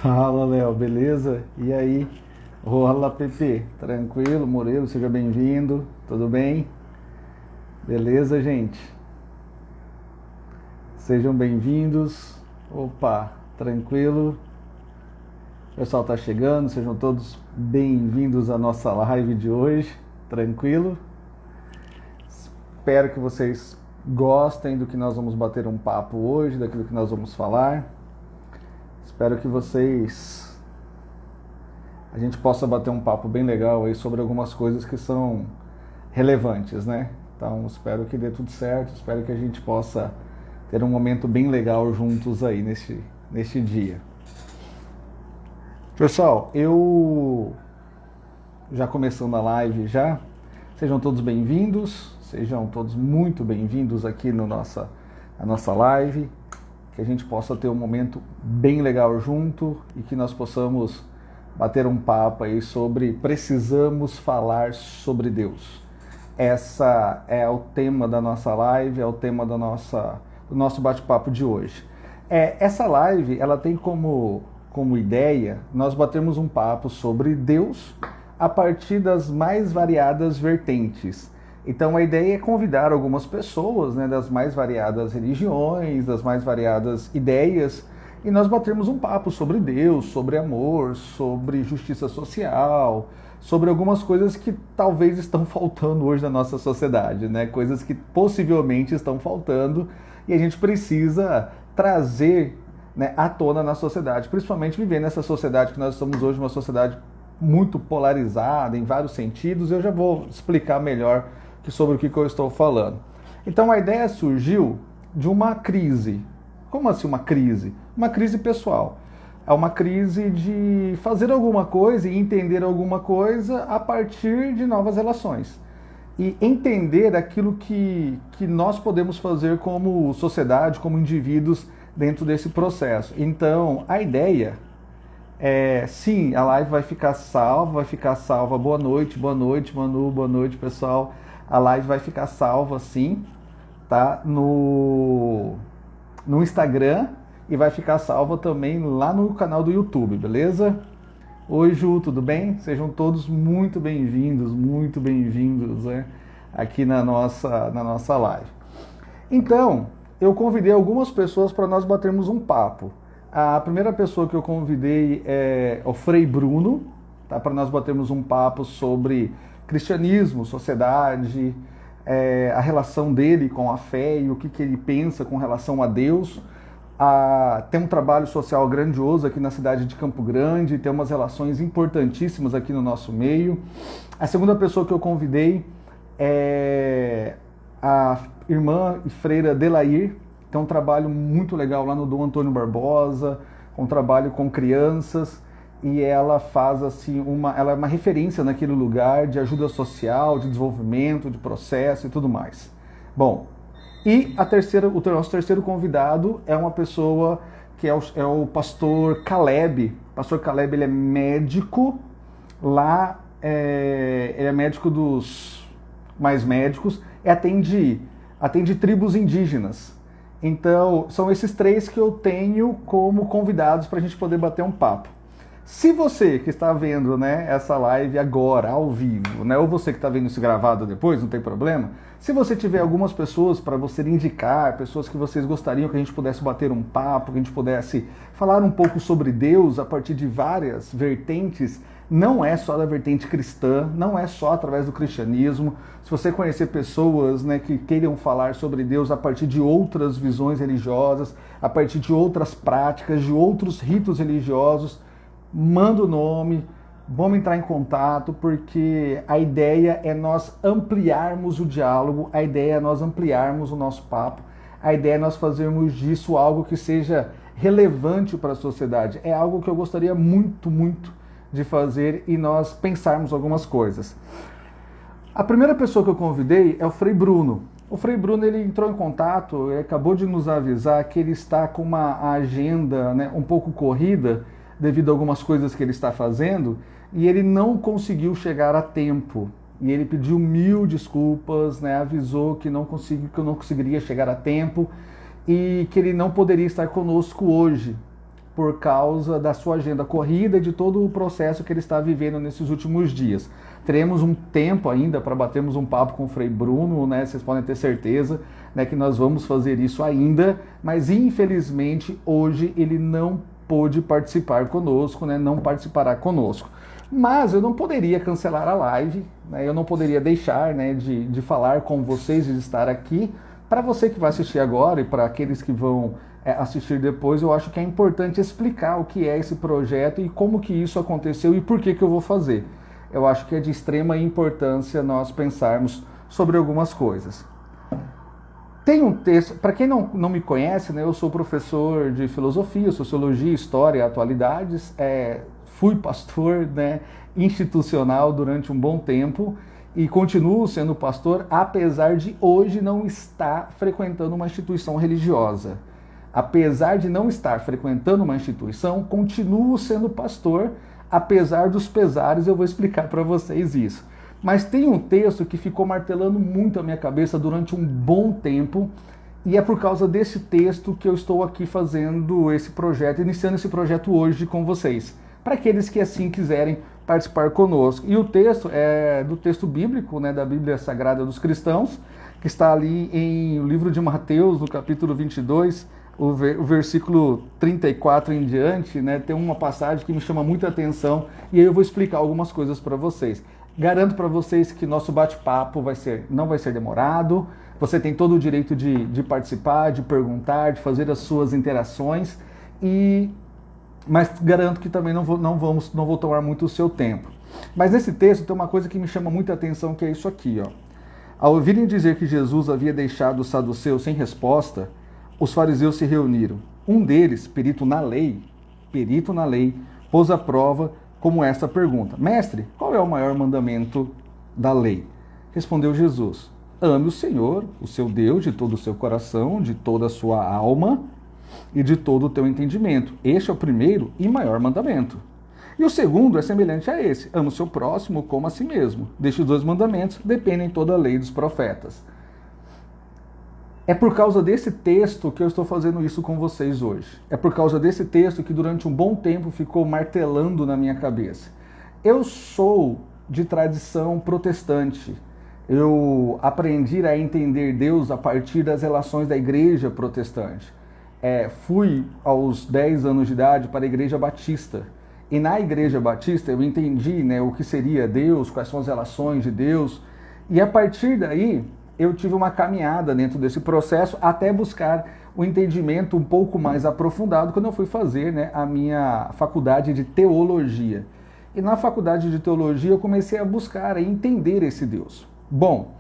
Fala, Léo, beleza? E aí? Rola, Pepe, tranquilo? Murilo, seja bem-vindo, tudo bem? Beleza, gente? Sejam bem-vindos. Opa, tranquilo? O pessoal tá chegando, sejam todos bem-vindos à nossa live de hoje, tranquilo? Espero que vocês gostem do que nós vamos bater um papo hoje, daquilo que nós vamos falar. Espero que a gente possa bater um papo bem legal aí sobre algumas coisas que são relevantes, né? Então espero que dê tudo certo, espero que a gente possa ter um momento bem legal juntos aí neste dia. Pessoal, eu já começando a live já, sejam todos bem-vindos, sejam todos muito bem-vindos aqui na nossa live, que a gente possa ter um momento bem legal junto e que nós possamos bater um papo aí sobre precisamos falar sobre Deus. Essa é o tema da nossa live, é o tema do nosso bate-papo de hoje. Essa live, ela tem como ideia nós batermos um papo sobre Deus a partir das mais variadas vertentes. Então a ideia é convidar algumas pessoas, né, das mais variadas religiões, das mais variadas ideias, e nós batermos um papo sobre Deus, sobre amor, sobre justiça social, sobre algumas coisas que talvez estão faltando hoje na nossa sociedade, né? Coisas que possivelmente estão faltando e a gente precisa trazer, né, à tona na sociedade, principalmente vivendo nessa sociedade que nós estamos hoje, uma sociedade muito polarizada em vários sentidos. Eu já vou explicar melhor sobre o que eu estou falando. Então a ideia surgiu de uma crise. Como assim uma crise? Uma crise pessoal. É uma crise de fazer alguma coisa e entender alguma coisa a partir de novas relações. E entender aquilo que nós podemos fazer como sociedade, como indivíduos dentro desse processo. Então, a ideia sim, a live vai ficar salva. Boa noite, Manu, boa noite, pessoal. A live vai ficar salva, sim, tá? No Instagram e vai ficar salva também lá no canal do YouTube, beleza? Oi, Ju, tudo bem? Sejam todos muito bem-vindos, né? Aqui na nossa live. Então, eu convidei algumas pessoas para nós batermos um papo. A primeira pessoa que eu convidei é o Frei Bruno, tá? Para nós batermos um papo sobre cristianismo, sociedade, a relação dele com a fé e o que ele pensa com relação a Deus. Tem um trabalho social grandioso aqui na cidade de Campo Grande, tem umas relações importantíssimas aqui no nosso meio. A segunda pessoa que eu convidei é a irmã e freira Delair, tem um trabalho muito legal lá no Dom Antônio Barbosa, um trabalho com crianças, e ela faz assim ela é uma referência naquele lugar de ajuda social, de desenvolvimento, de processo e tudo mais. Bom, e o nosso terceiro convidado é uma pessoa que é o pastor Caleb. O pastor Caleb, ele é médico lá, ele é médico dos mais médicos e atende tribos indígenas. Então, são esses três que eu tenho como convidados para a gente poder bater um papo. Se você que está vendo, né, essa live agora, ao vivo, né, ou você que está vendo isso gravado depois, não tem problema. Se você tiver algumas pessoas para você indicar, pessoas que vocês gostariam que a gente pudesse bater um papo, que a gente pudesse falar um pouco sobre Deus a partir de várias vertentes, não é só da vertente cristã, não é só através do cristianismo. Se você conhecer pessoas, né, que queiram falar sobre Deus a partir de outras visões religiosas, a partir de outras práticas, de outros ritos religiosos, manda o nome, vamos entrar em contato, porque a ideia é nós ampliarmos o diálogo, a ideia é nós ampliarmos o nosso papo, a ideia é nós fazermos disso algo que seja relevante para a sociedade. É algo que eu gostaria muito, muito de fazer e nós pensarmos algumas coisas. A primeira pessoa que eu convidei é o Frei Bruno. O Frei Bruno, ele entrou em contato, ele acabou de nos avisar que ele está com uma agenda, né, um pouco corrida, devido a algumas coisas que ele está fazendo, e ele não conseguiu chegar a tempo. E ele pediu 1000 desculpas, né, avisou que eu não conseguiria chegar a tempo e que ele não poderia estar conosco hoje, por causa da sua agenda corrida e de todo o processo que ele está vivendo nesses últimos dias. Teremos um tempo ainda para batermos um papo com o Frei Bruno, né? Vocês podem ter certeza, né, que nós vamos fazer isso ainda, mas infelizmente hoje ele não pôde participar conosco, né? Não participará conosco. Mas eu não poderia cancelar a live, né? Eu não poderia deixar, né, de falar com vocês e de estar aqui. Para você que vai assistir agora e para aqueles que vão assistir depois, eu acho que é importante explicar o que é esse projeto e como que isso aconteceu e por que que eu vou fazer. Eu acho que é de extrema importância nós pensarmos sobre algumas coisas. Tem um texto, para quem não me conhece, né, eu sou professor de filosofia, sociologia, história, atualidades, fui pastor, né, institucional durante um bom tempo e continuo sendo pastor, apesar de hoje não estar frequentando uma instituição religiosa. Apesar de não estar frequentando uma instituição, continuo sendo pastor, apesar dos pesares, eu vou explicar para vocês isso. Mas tem um texto que ficou martelando muito a minha cabeça durante um bom tempo, e é por causa desse texto que eu estou aqui fazendo esse projeto, iniciando esse projeto hoje com vocês, para aqueles que assim quiserem participar conosco. E o texto é do texto bíblico, né, da Bíblia Sagrada dos Cristãos, que está ali em o livro de Mateus, no capítulo 22, o versículo 34 em diante, né, tem uma passagem que me chama muita atenção, e aí eu vou explicar algumas coisas para vocês. Garanto para vocês que nosso bate-papo não vai ser demorado, você tem todo o direito de participar, de perguntar, de fazer as suas interações, mas garanto que também não vou tomar muito o seu tempo. Mas nesse texto tem uma coisa que me chama muita atenção, que é isso aqui, ó. Ao ouvirem dizer que Jesus havia deixado os saduceus sem resposta, os fariseus se reuniram. Um deles, perito na lei, pôs à prova como esta pergunta: Mestre, qual é o maior mandamento da lei? Respondeu Jesus: Ame o Senhor, o seu Deus, de todo o seu coração, de toda a sua alma e de todo o teu entendimento. Este é o primeiro e maior mandamento. E o segundo é semelhante a esse: ama o seu próximo como a si mesmo. Destes dois mandamentos dependem toda a lei dos profetas. É por causa desse texto que eu estou fazendo isso com vocês hoje. É por causa desse texto que durante um bom tempo ficou martelando na minha cabeça. Eu sou de tradição protestante. Eu aprendi a entender Deus a partir das relações da igreja protestante. Fui aos 10 anos de idade para a igreja batista. E na igreja batista eu entendi, né, o que seria Deus, quais são as relações de Deus. E a partir daí eu tive uma caminhada dentro desse processo até buscar o entendimento um pouco mais aprofundado quando eu fui fazer, né, a minha faculdade de teologia. E na faculdade de teologia eu comecei a buscar, a entender esse Deus. Bom,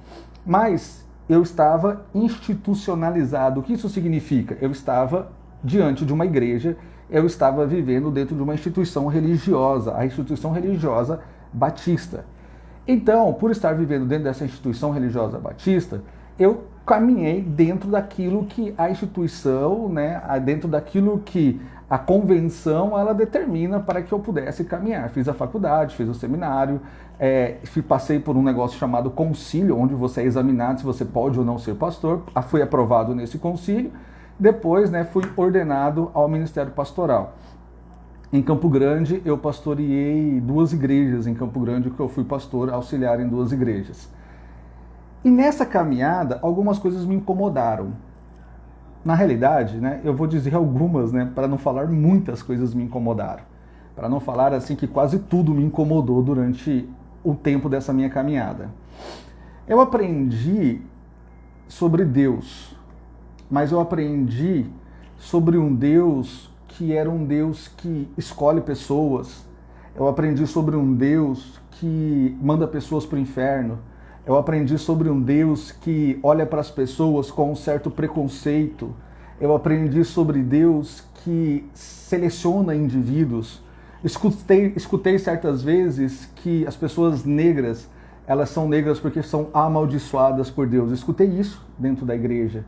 mas eu estava institucionalizado. O que isso significa? Eu estava diante de uma igreja, eu estava vivendo dentro de uma instituição religiosa, a instituição religiosa batista. Então, por estar vivendo dentro dessa instituição religiosa batista, eu caminhei dentro daquilo que a instituição, né, dentro daquilo que a convenção ela determina para que eu pudesse caminhar. Fiz a faculdade, fiz o seminário, passei por um negócio chamado concílio, onde você é examinado se você pode ou não ser pastor. Fui aprovado nesse concílio. Depois, né, fui ordenado ao ministério pastoral. Em Campo Grande, eu pastoreei 2 igrejas em Campo Grande, que eu fui pastor auxiliar em 2 igrejas. E nessa caminhada, algumas coisas me incomodaram. Na realidade, né, eu vou dizer algumas, né, para não falar muitas coisas me incomodaram. Para não falar assim que quase tudo me incomodou durante o tempo dessa minha caminhada. Eu aprendi sobre Deus, mas eu aprendi sobre um Deus que era um Deus que escolhe pessoas. Eu aprendi sobre um Deus que manda pessoas para o inferno. Eu aprendi sobre um Deus que olha para as pessoas com um certo preconceito. Eu aprendi sobre Deus que seleciona indivíduos. Escutei certas vezes que as pessoas negras, elas são negras porque são amaldiçoadas por Deus. Escutei isso dentro da igreja.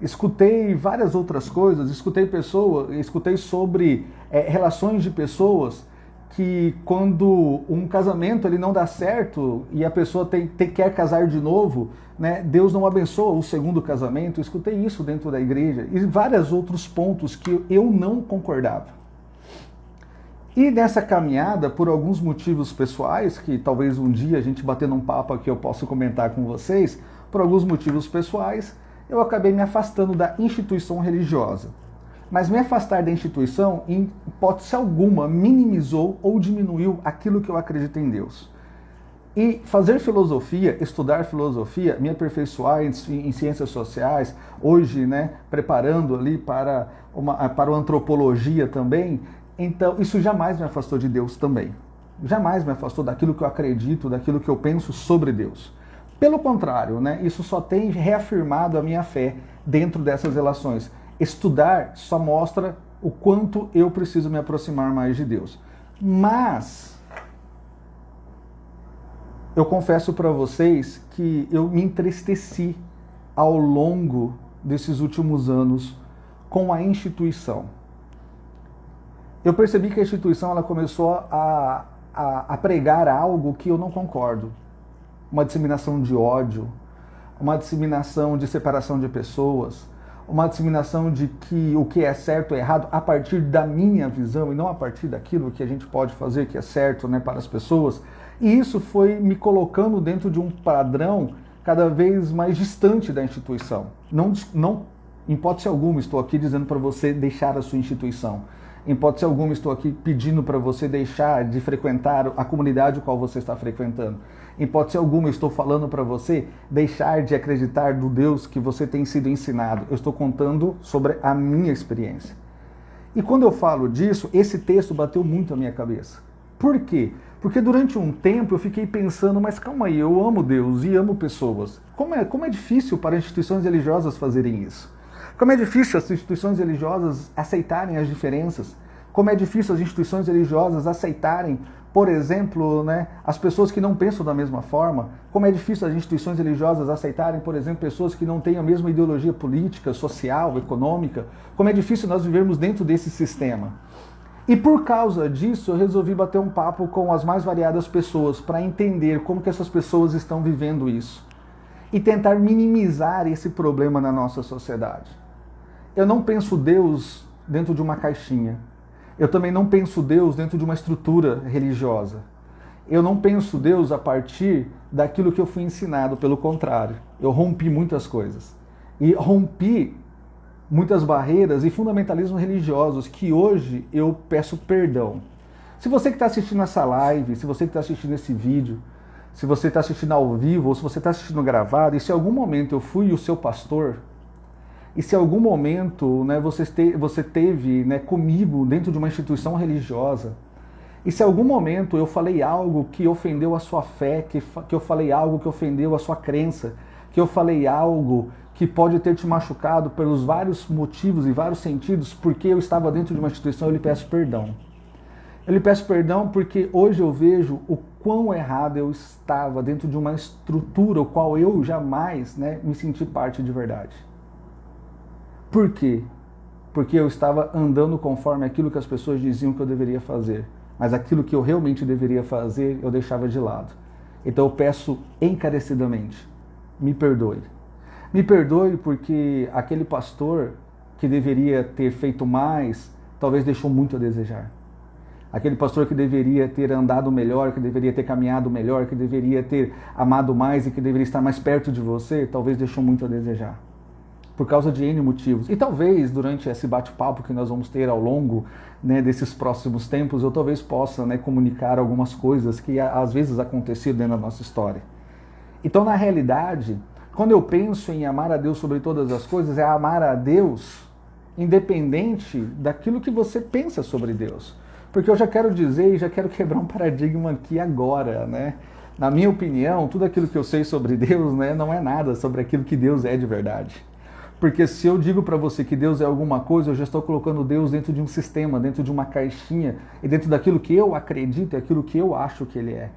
Escutei várias outras coisas, escutei sobre relações de pessoas que quando um casamento ele não dá certo e a pessoa quer casar de novo, né, Deus não abençoa o segundo casamento. Escutei isso dentro da igreja e vários outros pontos que eu não concordava. E nessa caminhada, por alguns motivos pessoais, que talvez um dia a gente batendo um papo aqui eu possa comentar com vocês, por alguns motivos pessoais, eu acabei me afastando da instituição religiosa. Mas me afastar da instituição, em hipótese alguma, minimizou ou diminuiu aquilo que eu acredito em Deus. E fazer filosofia, estudar filosofia, me aperfeiçoar em ciências sociais, hoje, né, preparando ali para a antropologia também, então isso jamais me afastou de Deus também. Jamais me afastou daquilo que eu acredito, daquilo que eu penso sobre Deus. Pelo contrário, né, isso só tem reafirmado a minha fé dentro dessas relações. Estudar só mostra o quanto eu preciso me aproximar mais de Deus. Mas eu confesso para vocês que eu me entristeci ao longo desses últimos anos com a instituição. Eu percebi que a instituição ela começou a pregar algo que eu não concordo. Uma disseminação de ódio, uma disseminação de separação de pessoas, uma disseminação de que o que é certo é errado a partir da minha visão e não a partir daquilo que a gente pode fazer que é certo, né, para as pessoas. E isso foi me colocando dentro de um padrão cada vez mais distante da instituição. Não, em hipótese alguma, estou aqui dizendo para você deixar a sua instituição. Em hipótese alguma, estou aqui pedindo para você deixar de frequentar a comunidade a qual você está frequentando. Em hipótese alguma, estou falando para você deixar de acreditar no Deus que você tem sido ensinado. Eu estou contando sobre a minha experiência. E quando eu falo disso, esse texto bateu muito a minha cabeça. Por quê? Porque durante um tempo eu fiquei pensando, mas calma aí, eu amo Deus e amo pessoas. Como é difícil para instituições religiosas fazerem isso? Como é difícil as instituições religiosas aceitarem as diferenças? Como é difícil as instituições religiosas aceitarem, por exemplo, né, as pessoas que não pensam da mesma forma? Como é difícil as instituições religiosas aceitarem, por exemplo, pessoas que não têm a mesma ideologia política, social, econômica? Como é difícil nós vivermos dentro desse sistema? E por causa disso, eu resolvi bater um papo com as mais variadas pessoas para entender como que essas pessoas estão vivendo isso e tentar minimizar esse problema na nossa sociedade. Eu não penso Deus dentro de uma caixinha. Eu também não penso Deus dentro de uma estrutura religiosa. Eu não penso Deus a partir daquilo que eu fui ensinado, pelo contrário. Eu rompi muitas coisas. E rompi muitas barreiras e fundamentalismos religiosos que hoje eu peço perdão. Se você que está assistindo essa live, se você que está assistindo esse vídeo, se você está assistindo ao vivo ou se você está assistindo gravado, e se em algum momento eu fui o seu pastor, e se em algum momento, né, você teve, né, comigo dentro de uma instituição religiosa, e se em algum momento eu falei algo que ofendeu a sua fé, que eu falei algo que ofendeu a sua crença, que eu falei algo que pode ter te machucado pelos vários motivos e vários sentidos, porque eu estava dentro de uma instituição, eu lhe peço perdão. Eu lhe peço perdão porque hoje eu vejo o quão errado eu estava dentro de uma estrutura, o qual eu jamais, né, me senti parte de verdade. Por quê? Porque eu estava andando conforme aquilo que as pessoas diziam que eu deveria fazer, mas aquilo que eu realmente deveria fazer eu deixava de lado. Então eu peço encarecidamente, me perdoe. Me perdoe porque aquele pastor que deveria ter feito mais, talvez deixou muito a desejar. Aquele pastor que deveria ter andado melhor, que deveria ter caminhado melhor, que deveria ter amado mais e que deveria estar mais perto de você, talvez deixou muito a desejar. Por causa de N motivos. E talvez durante esse bate-papo que nós vamos ter ao longo, né, desses próximos tempos, eu talvez possa, né, comunicar algumas coisas que às vezes aconteceram dentro da nossa história. Então, na realidade, quando eu penso em amar a Deus sobre todas as coisas, é amar a Deus independente daquilo que você pensa sobre Deus. Porque eu já quero dizer e já quero quebrar um paradigma aqui agora, né? Na minha opinião, tudo aquilo que eu sei sobre Deus, né, não é nada sobre aquilo que Deus é de verdade. Porque se eu digo para você que Deus é alguma coisa, eu já estou colocando Deus dentro de um sistema, dentro de uma caixinha, e dentro daquilo que eu acredito, é aquilo que eu acho que Ele é.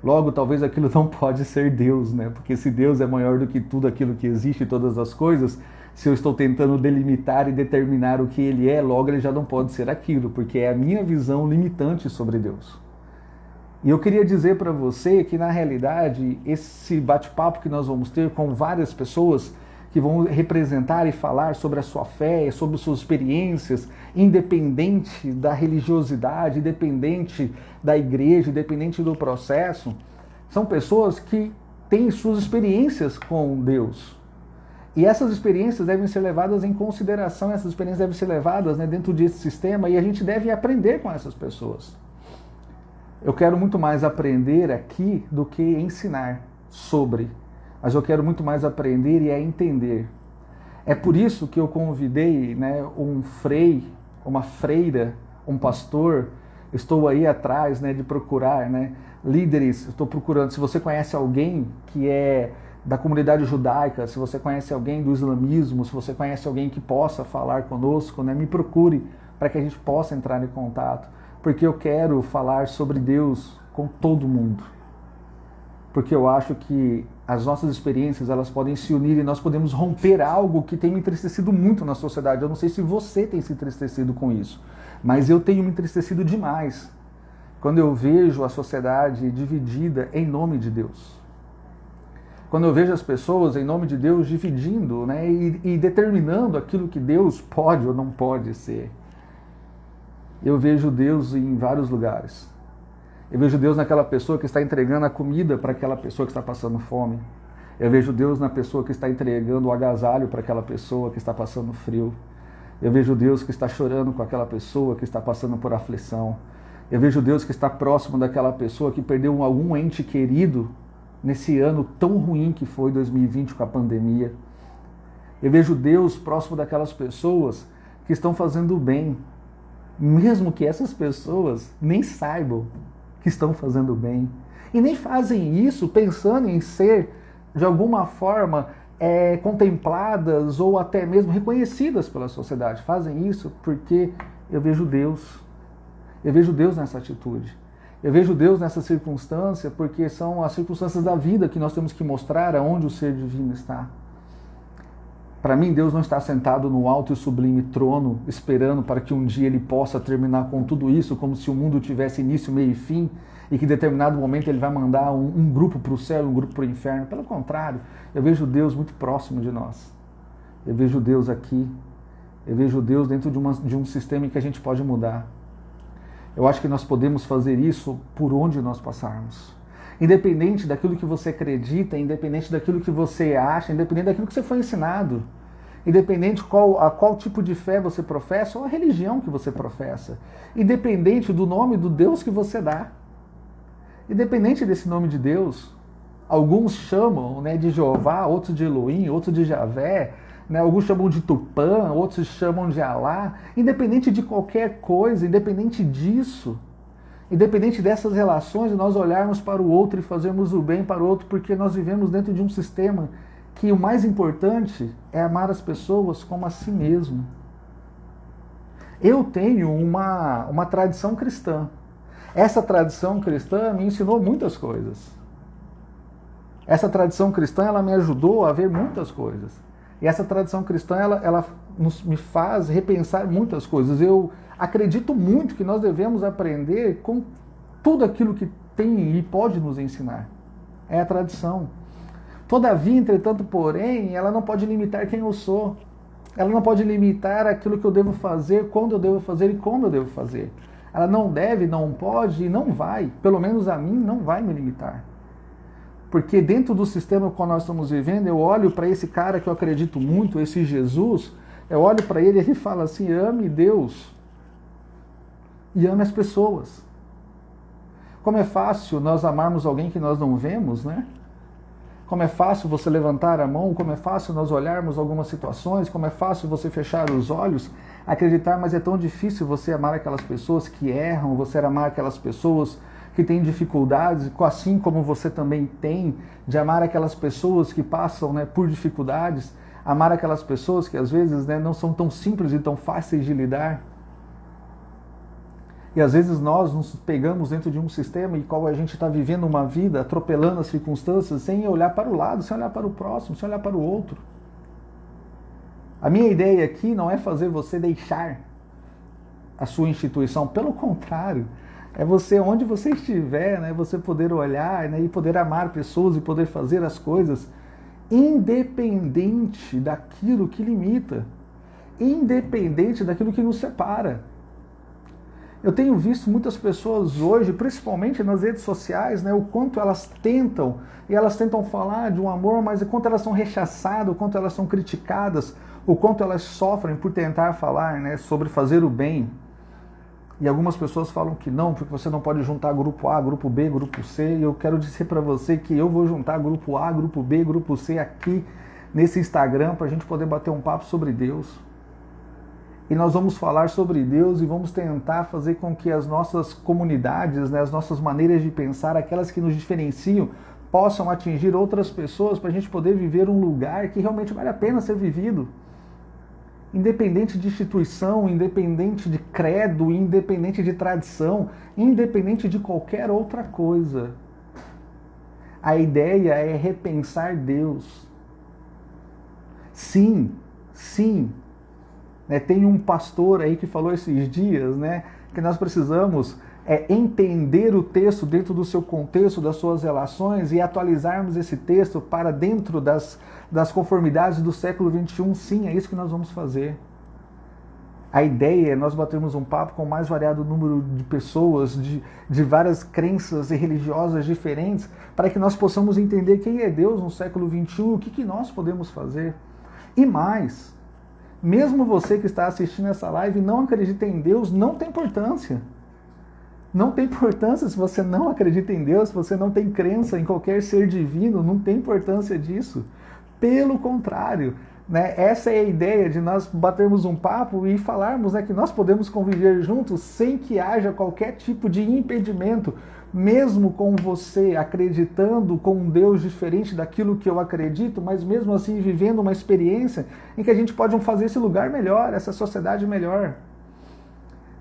Logo, talvez aquilo não pode ser Deus, né? Porque se Deus é maior do que tudo aquilo que existe, todas as coisas, se eu estou tentando delimitar e determinar o que Ele é, logo Ele já não pode ser aquilo, porque é a minha visão limitante sobre Deus. E eu queria dizer para você que, na realidade, esse bate-papo que nós vamos ter com várias pessoas que vão representar e falar sobre a sua fé, sobre suas experiências, independente da religiosidade, independente da igreja, independente do processo. São pessoas que têm suas experiências com Deus. E essas experiências devem ser levadas em consideração, essas experiências devem ser levadas, né, dentro desse sistema, e a gente deve aprender com essas pessoas. Eu quero muito mais aprender aqui do que ensinar sobre, mas eu quero muito mais aprender e entender. É por isso que eu convidei, né, um frei, uma freira, um pastor. Estou aí atrás, né, de procurar, né, líderes. Estou procurando, se você conhece alguém que é da comunidade judaica, se você conhece alguém do islamismo, se você conhece alguém que possa falar conosco, né, me procure para que a gente possa entrar em contato, porque eu quero falar sobre Deus com todo mundo. Porque eu acho que as nossas experiências, elas podem se unir e nós podemos romper algo que tem me entristecido muito na sociedade. Eu não sei se você tem se entristecido com isso, mas eu tenho me entristecido demais quando eu vejo a sociedade dividida em nome de Deus. Quando eu vejo as pessoas, em nome de Deus, dividindo, né, e determinando aquilo que Deus pode ou não pode ser. Eu vejo Deus em vários lugares. Eu vejo Deus naquela pessoa que está entregando a comida para aquela pessoa que está passando fome. Eu vejo Deus na pessoa que está entregando o agasalho para aquela pessoa que está passando frio. Eu vejo Deus que está chorando com aquela pessoa que está passando por aflição. Eu vejo Deus que está próximo daquela pessoa que perdeu algum ente querido nesse ano tão ruim que foi 2020 com a pandemia. Eu vejo Deus próximo daquelas pessoas que estão fazendo o bem, mesmo que essas pessoas nem saibam que estão fazendo bem. E nem fazem isso pensando em ser, de alguma forma, contempladas ou até mesmo reconhecidas pela sociedade. Fazem isso porque eu vejo Deus. Eu vejo Deus nessa atitude. Eu vejo Deus nessa circunstância porque são as circunstâncias da vida que nós temos que mostrar aonde o ser divino está. Para mim, Deus não está sentado no alto e sublime trono, esperando para que um dia Ele possa terminar com tudo isso, como se o mundo tivesse início, meio e fim, e que em determinado momento Ele vai mandar um grupo para o céu e um grupo para o inferno. Pelo contrário, eu vejo Deus muito próximo de nós. Eu vejo Deus aqui. Eu vejo Deus dentro de um sistema em que a gente pode mudar. Eu acho que nós podemos fazer isso por onde nós passarmos. Independente daquilo que você acredita, independente daquilo que você acha, independente daquilo que você foi ensinado, independente a qual tipo de fé você professa ou a religião que você professa, independente do nome do Deus que você dá, independente desse nome de Deus, alguns chamam, né, de Jeová, outros de Elohim, outros de Javé, né, alguns chamam de Tupã, outros chamam de Alá, independente de qualquer coisa, independente disso, independente dessas relações, nós olharmos para o outro e fazermos o bem para o outro, porque nós vivemos dentro de um sistema que o mais importante é amar as pessoas como a si mesmo. Eu tenho uma tradição cristã. Essa tradição cristã me ensinou muitas coisas. Essa tradição cristã, ela me ajudou a ver muitas coisas. E essa tradição cristã, ela me faz repensar muitas coisas. Eu acredito muito que nós devemos aprender com tudo aquilo que tem e pode nos ensinar. É a tradição. Todavia, entretanto, porém, ela não pode limitar quem eu sou. Ela não pode limitar aquilo que eu devo fazer, quando eu devo fazer e como eu devo fazer. Ela não deve, não pode e não vai, pelo menos a mim, não vai me limitar. Porque dentro do sistema no qual nós estamos vivendo, eu olho para esse cara que eu acredito muito, esse Jesus, eu olho para ele e ele fala assim, ame Deus e ame as pessoas. Como é fácil nós amarmos alguém que nós não vemos, né? Como é fácil você levantar a mão, como é fácil nós olharmos algumas situações, como é fácil você fechar os olhos, acreditar, mas é tão difícil você amar aquelas pessoas que erram, você amar aquelas pessoas que têm dificuldades, assim como você também tem, de amar aquelas pessoas que passam, né, por dificuldades, amar aquelas pessoas que às vezes, né, não são tão simples e tão fáceis de lidar. E às vezes nós nos pegamos dentro de um sistema em qual a gente está vivendo uma vida, atropelando as circunstâncias, sem olhar para o lado, sem olhar para o próximo, sem olhar para o outro. A minha ideia aqui não é fazer você deixar a sua instituição, pelo contrário, é você, onde você estiver, né, você poder olhar, né, e poder amar pessoas e poder fazer as coisas independente daquilo que limita, independente daquilo que nos separa. Eu tenho visto muitas pessoas hoje, principalmente nas redes sociais, né, o quanto elas tentam falar de um amor, mas o quanto elas são rechaçadas, o quanto elas são criticadas, o quanto elas sofrem por tentar falar, né, sobre fazer o bem. E algumas pessoas falam que não, porque você não pode juntar grupo A, grupo B, grupo C. E eu quero dizer para você que eu vou juntar grupo A, grupo B, grupo C aqui nesse Instagram para a gente poder bater um papo sobre Deus. E nós vamos falar sobre Deus e vamos tentar fazer com que as nossas comunidades, né, as nossas maneiras de pensar, aquelas que nos diferenciam, possam atingir outras pessoas para a gente poder viver um lugar que realmente vale a pena ser vivido. Independente de instituição, independente de credo, independente de tradição, independente de qualquer outra coisa. A ideia é repensar Deus. Sim. Tem um pastor aí que falou esses dias, né, que nós precisamos entender o texto dentro do seu contexto, das suas relações e atualizarmos esse texto para dentro das conformidades do século XXI. Sim, é isso que nós vamos fazer. A ideia é nós batermos um papo com o mais variado número de pessoas, de várias crenças e religiosas diferentes, para que nós possamos entender quem é Deus no século XXI, o que nós podemos fazer. E mais, mesmo você que está assistindo essa live e não acredita em Deus, não tem importância. Não tem importância se você não acredita em Deus, se você não tem crença em qualquer ser divino, não tem importância disso. Pelo contrário, né, essa é a ideia de nós batermos um papo e falarmos, né, que nós podemos conviver juntos sem que haja qualquer tipo de impedimento, mesmo com você acreditando com um Deus diferente daquilo que eu acredito, mas mesmo assim vivendo uma experiência em que a gente pode fazer esse lugar melhor, essa sociedade melhor.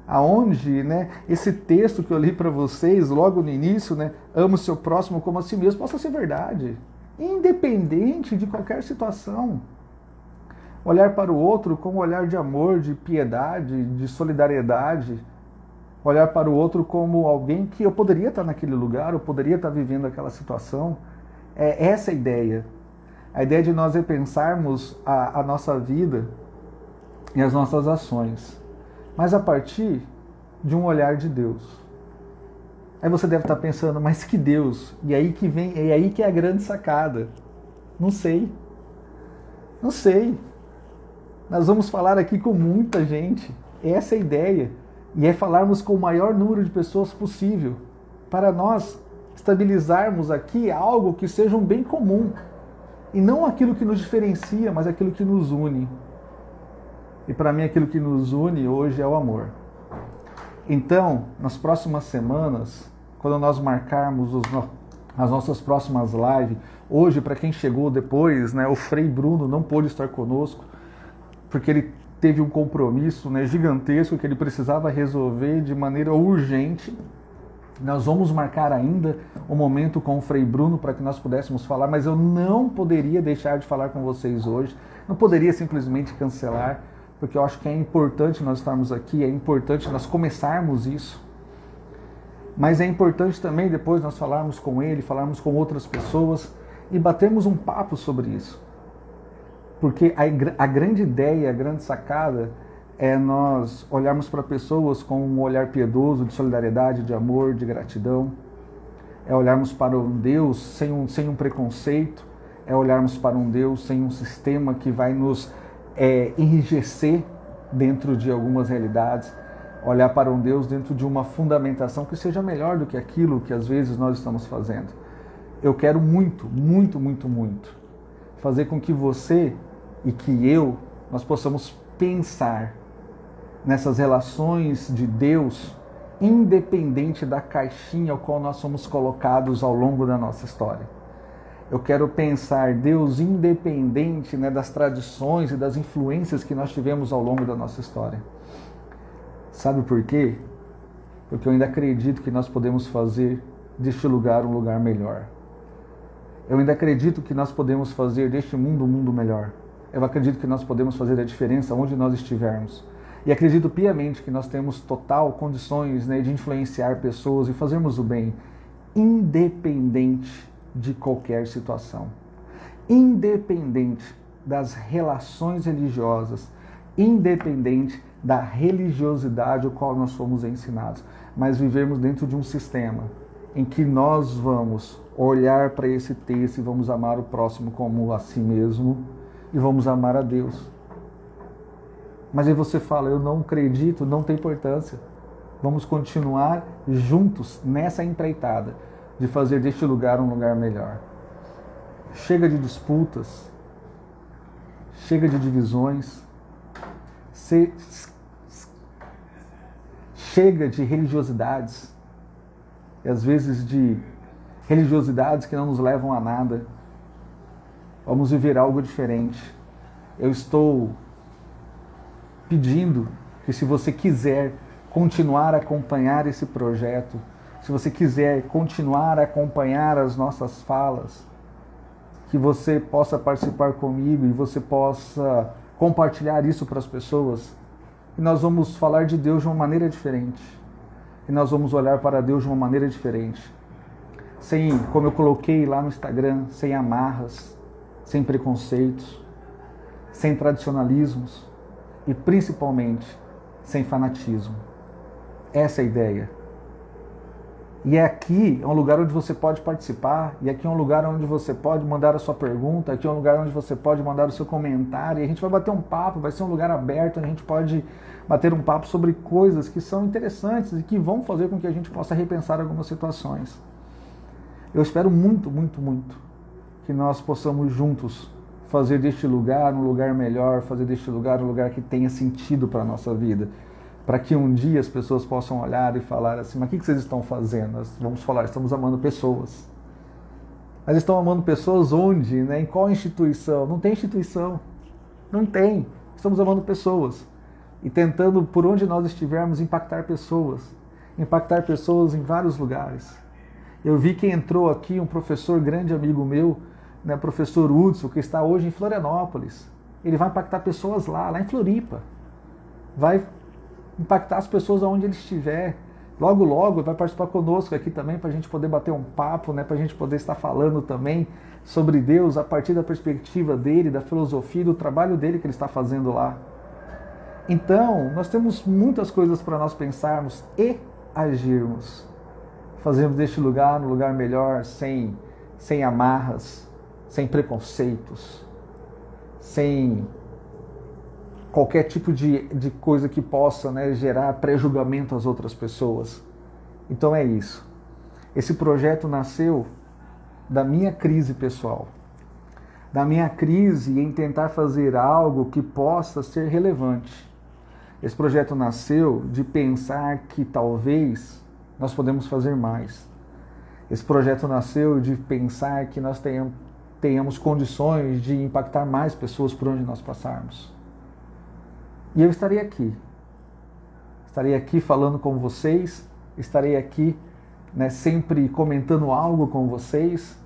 Aonde, né, esse texto que eu li para vocês logo no início, né, ame o seu próximo como a si mesmo, possa ser verdade, independente de qualquer situação. Olhar para o outro com um olhar de amor, de piedade, de solidariedade. Olhar para o outro como alguém que eu poderia estar naquele lugar, eu poderia estar vivendo aquela situação. É essa a ideia. A ideia de nós repensarmos a nossa vida e as nossas ações, mas a partir de um olhar de Deus. Aí você deve estar pensando, mas que Deus? E aí que é a grande sacada. Não sei. Nós vamos falar aqui com muita gente. Essa é a ideia. E é falarmos com o maior número de pessoas possível, para nós estabilizarmos aqui algo que seja um bem comum. E não aquilo que nos diferencia, mas aquilo que nos une. E para mim aquilo que nos une hoje é o amor. Então, nas próximas semanas, quando nós marcarmos as nossas próximas lives, hoje, para quem chegou depois, né, o Frei Bruno não pôde estar conosco, porque ele teve um compromisso, né, gigantesco que ele precisava resolver de maneira urgente. Nós vamos marcar ainda um momento com o Frei Bruno para que nós pudéssemos falar, mas eu não poderia deixar de falar com vocês hoje, não poderia simplesmente cancelar, porque eu acho que é importante nós estarmos aqui, é importante nós começarmos isso. Mas é importante também depois nós falarmos com ele, falarmos com outras pessoas e batermos um papo sobre isso. Porque a grande ideia, a grande sacada é nós olharmos para pessoas com um olhar piedoso, de solidariedade, de amor, de gratidão. É olharmos para um Deus sem um preconceito. É olharmos para um Deus sem um sistema que vai nos enrijecer dentro de algumas realidades. Olhar para um Deus dentro de uma fundamentação que seja melhor do que aquilo que às vezes nós estamos fazendo. Eu quero muito fazer com que você e que nós possamos pensar nessas relações de Deus, independente da caixinha ao qual nós somos colocados ao longo da nossa história. Eu quero pensar Deus independente, né, das tradições e das influências que nós tivemos ao longo da nossa história. Sabe por quê? Porque eu ainda acredito que nós podemos fazer deste lugar um lugar melhor. Eu ainda acredito que nós podemos fazer deste mundo um mundo melhor. Eu acredito que nós podemos fazer a diferença onde nós estivermos. E acredito piamente que nós temos total condições, né, de influenciar pessoas e fazermos o bem, independente de qualquer situação. independente das relações religiosas, independente da religiosidade ao qual nós fomos ensinados, mas vivermos dentro de um sistema em que nós vamos olhar para esse texto e vamos amar o próximo como a si mesmo e vamos amar a Deus. Mas aí você fala, eu não acredito, não tem importância. Vamos continuar juntos nessa empreitada de fazer deste lugar um lugar melhor. Chega de disputas, chega de divisões, chega de religiosidades, e às vezes de religiosidades que não nos levam a nada. Vamos viver algo diferente. Eu estou pedindo que, se você quiser continuar a acompanhar esse projeto, se você quiser continuar a acompanhar as nossas falas, que você possa participar comigo e você possa compartilhar isso para as pessoas. E nós vamos falar de Deus de uma maneira diferente. E nós vamos olhar para Deus de uma maneira diferente. Sem, como eu coloquei lá no Instagram, sem amarras, sem preconceitos, sem tradicionalismos e principalmente sem fanatismo. Essa é a ideia. E aqui é um lugar onde você pode participar, e aqui é um lugar onde você pode mandar a sua pergunta, aqui é um lugar onde você pode mandar o seu comentário, e a gente vai bater um papo, vai ser um lugar aberto, onde a gente pode bater um papo sobre coisas que são interessantes e que vão fazer com que a gente possa repensar algumas situações. Eu espero muito, muito, muito que nós possamos juntos fazer deste lugar um lugar melhor, fazer deste lugar um lugar que tenha sentido para a nossa vida. Para que um dia as pessoas possam olhar e falar assim, mas o que vocês estão fazendo? Nós vamos falar, estamos amando pessoas. Mas estão amando pessoas onde? Né? Em qual instituição? Não tem instituição. Não tem. Estamos amando pessoas. E tentando, por onde nós estivermos, impactar pessoas. Impactar pessoas em vários lugares. Eu vi que entrou aqui um professor, grande amigo meu, né, professor Hudson, que está hoje em Florianópolis. Ele vai impactar pessoas lá em Floripa. Vai impactar as pessoas aonde ele estiver. Logo, logo, vai participar conosco aqui também para a gente poder bater um papo, né, para a gente poder estar falando também sobre Deus a partir da perspectiva dele, da filosofia, do trabalho dele que ele está fazendo lá. Então, nós temos muitas coisas para nós pensarmos e agirmos. Fazermos deste lugar um lugar melhor, sem amarras, sem preconceitos, sem qualquer tipo de coisa que possa, né, gerar pré-julgamento às outras pessoas. Então é isso. Esse projeto nasceu da minha crise pessoal. Da minha crise em tentar fazer algo que possa ser relevante. Esse projeto nasceu de pensar que talvez nós podemos fazer mais. Esse projeto nasceu de pensar que nós tenhamos condições de impactar mais pessoas por onde nós passarmos. E eu estarei aqui falando com vocês, estarei aqui, né, sempre comentando algo com vocês,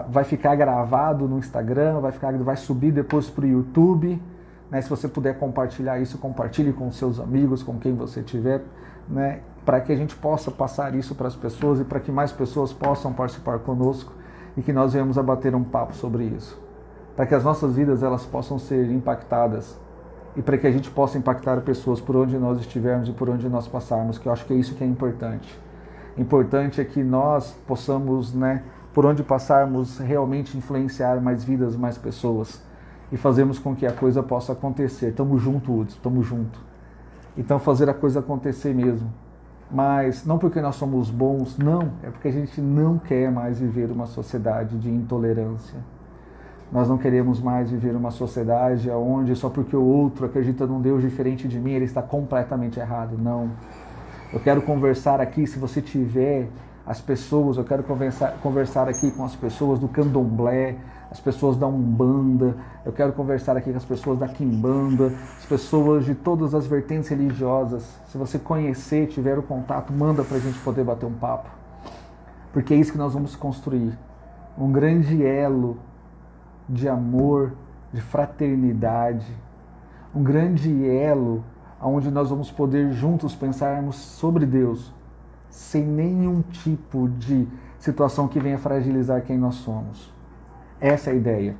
vai ficar gravado no Instagram, vai subir depois para o YouTube, né, se você puder compartilhar isso, compartilhe com seus amigos, com quem você tiver, né, para que a gente possa passar isso para as pessoas e para que mais pessoas possam participar conosco e que nós venhamos a bater um papo sobre isso, para que as nossas vidas elas possam ser impactadas e para que a gente possa impactar pessoas por onde nós estivermos e por onde nós passarmos, que eu acho que é isso que é importante. Importante é que nós possamos, né, por onde passarmos, realmente influenciar mais vidas, mais pessoas e fazermos com que a coisa possa acontecer. Estamos juntos, Hudson, estamos juntos. Então fazer a coisa acontecer mesmo. Mas não porque nós somos bons, não, é porque a gente não quer mais viver uma sociedade de intolerância. Nós não queremos mais viver uma sociedade onde só porque o outro acredita num Deus diferente de mim, ele está completamente errado. Não. Eu quero conversar aqui, se você tiver as pessoas, eu quero conversar aqui com as pessoas do Candomblé, as pessoas da Umbanda, eu quero conversar aqui com as pessoas da Quimbanda, as pessoas de todas as vertentes religiosas. Se você conhecer, tiver o contato, manda para a gente poder bater um papo. Porque é isso que nós vamos construir. Um grande elo de amor, de fraternidade, um grande elo onde nós vamos poder juntos pensarmos sobre Deus, sem nenhum tipo de situação que venha fragilizar quem nós somos. Essa é a ideia.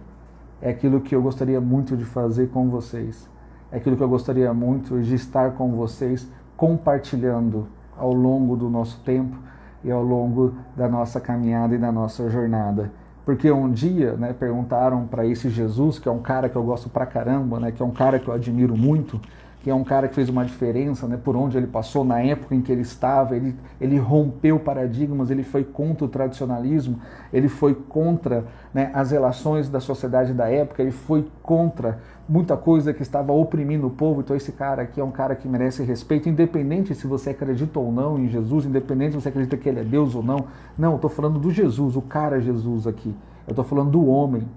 É aquilo que eu gostaria muito de fazer com vocês. É aquilo que eu gostaria muito de estar com vocês, compartilhando ao longo do nosso tempo e ao longo da nossa caminhada e da nossa jornada. Porque um dia, né, perguntaram para esse Jesus, que é um cara que eu gosto pra caramba, né, que é um cara que eu admiro muito, que é um cara que fez uma diferença, né, por onde ele passou, na época em que ele estava, ele rompeu paradigmas, ele foi contra o tradicionalismo, ele foi contra, né, as relações da sociedade da época, ele foi contra muita coisa que estava oprimindo o povo. Então esse cara aqui é um cara que merece respeito, independente se você acredita ou não em Jesus, independente se você acredita que ele é Deus ou não. Não, eu estou falando do Jesus, o cara Jesus aqui. Eu estou falando do homem.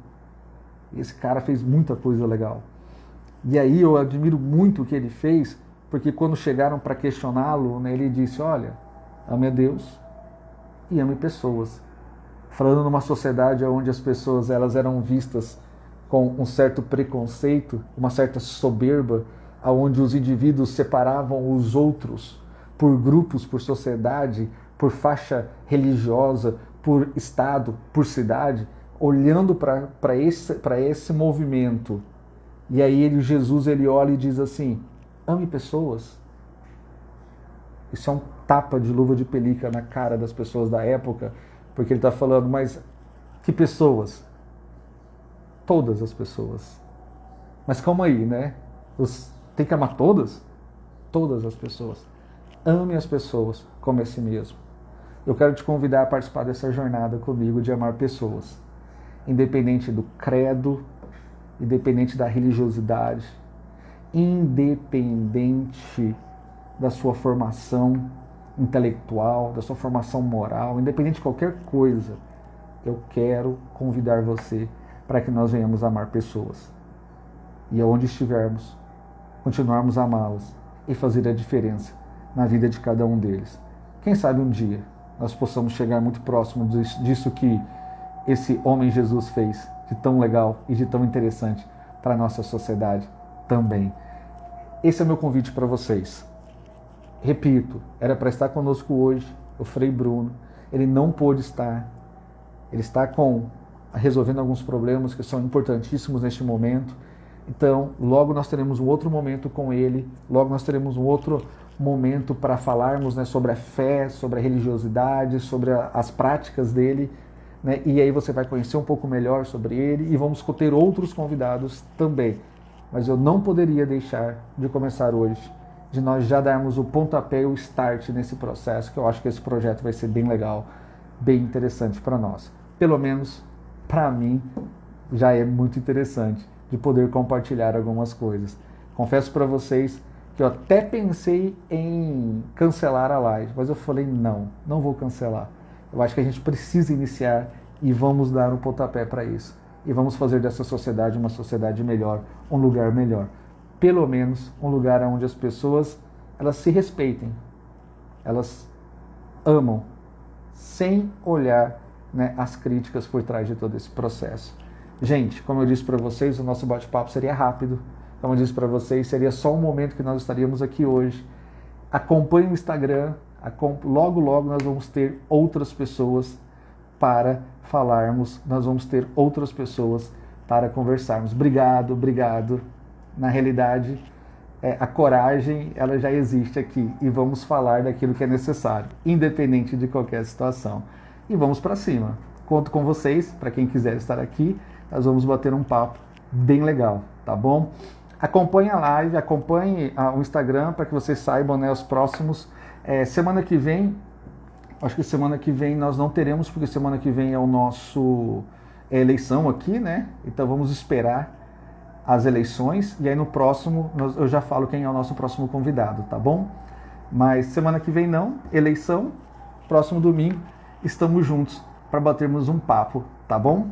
Esse cara fez muita coisa legal. E aí eu admiro muito o que ele fez, porque quando chegaram para questioná-lo, né, ele disse, olha, ame a Deus e ame pessoas. Falando numa sociedade onde as pessoas elas eram vistas com um certo preconceito, uma certa soberba, onde os indivíduos separavam os outros por grupos, por sociedade, por faixa religiosa, por estado, por cidade, olhando para esse movimento. E aí Jesus ele olha e diz assim, ame pessoas. Isso é um tapa de luva de pelica na cara das pessoas da época, porque ele está falando, mas que pessoas? Todas as pessoas. Mas calma aí, né? Tem que amar todas? Todas as pessoas. Ame as pessoas como a si mesmo. Eu quero te convidar a participar dessa jornada comigo de amar pessoas. Independente do credo, independente da religiosidade, independente da sua formação intelectual, da sua formação moral, independente de qualquer coisa, eu quero convidar você para que nós venhamos amar pessoas. E aonde estivermos, continuarmos a amá-las e fazer a diferença na vida de cada um deles. Quem sabe um dia nós possamos chegar muito próximo disso que esse homem Jesus fez, de tão legal e de tão interessante para a nossa sociedade também. Esse é o meu convite para vocês. Repito, era para estar conosco hoje o Frei Bruno, ele não pôde estar, ele está resolvendo alguns problemas que são importantíssimos neste momento. Então, logo nós teremos um outro momento com ele, logo nós teremos um outro momento para falarmos, né, sobre a fé, sobre a religiosidade, sobre as práticas dele, né, e aí você vai conhecer um pouco melhor sobre ele e vamos ter outros convidados também. Mas eu não poderia deixar de começar hoje, de nós já darmos o pontapé, o start nesse processo, que eu acho que esse projeto vai ser bem legal, bem interessante para nós. Pelo menos, para mim, já é muito interessante de poder compartilhar algumas coisas. Confesso para vocês que eu até pensei em cancelar a live, mas eu falei, não vou cancelar. Eu acho que a gente precisa iniciar e vamos dar um pontapé para isso. E vamos fazer dessa sociedade uma sociedade melhor, um lugar melhor. Pelo menos um lugar onde as pessoas elas se respeitem, elas amam, sem olhar, né, as críticas por trás de todo esse processo. Gente, como eu disse para vocês, o nosso bate-papo seria rápido. Como eu disse para vocês, seria só um momento que nós estaríamos aqui hoje. Acompanhe o Instagram, logo nós vamos ter outras pessoas para falarmos, nós vamos ter outras pessoas para conversarmos. Obrigado. Na realidade, a coragem ela já existe aqui e vamos falar daquilo que é necessário, independente de qualquer situação. E vamos para cima. Conto com vocês, para quem quiser estar aqui, nós vamos bater um papo bem legal, tá bom? Acompanhe a live, acompanhe o Instagram para que vocês saibam, né, os próximos. Semana que vem, acho que semana que vem nós não teremos, porque semana que vem é o nosso eleição aqui, né? Então vamos esperar as eleições e aí no próximo eu já falo quem é o nosso próximo convidado, tá bom? Mas semana que vem não, eleição, próximo domingo, estamos juntos para batermos um papo, tá bom?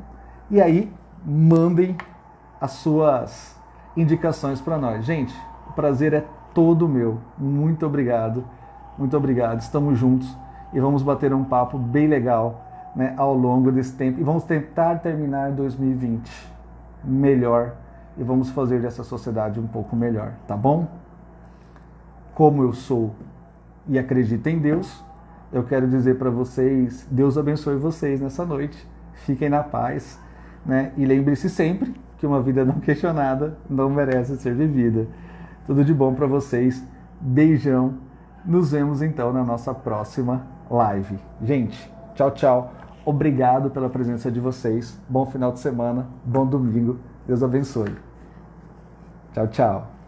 E aí, mandem as suas indicações para nós. Gente, o prazer é todo meu. Muito obrigado, estamos juntos e vamos bater um papo bem legal, né, ao longo desse tempo. E vamos tentar terminar 2020 melhor e vamos fazer dessa sociedade um pouco melhor, tá bom? Como eu sou e acredito em Deus, eu quero dizer para vocês, Deus abençoe vocês nessa noite. Fiquem na paz. né? E lembre-se sempre que uma vida não questionada não merece ser vivida. Tudo de bom para vocês. Beijão. Nos vemos então na nossa próxima live. Gente, tchau, tchau. Obrigado pela presença de vocês. Bom final de semana, bom domingo. Deus abençoe. Tchau, tchau.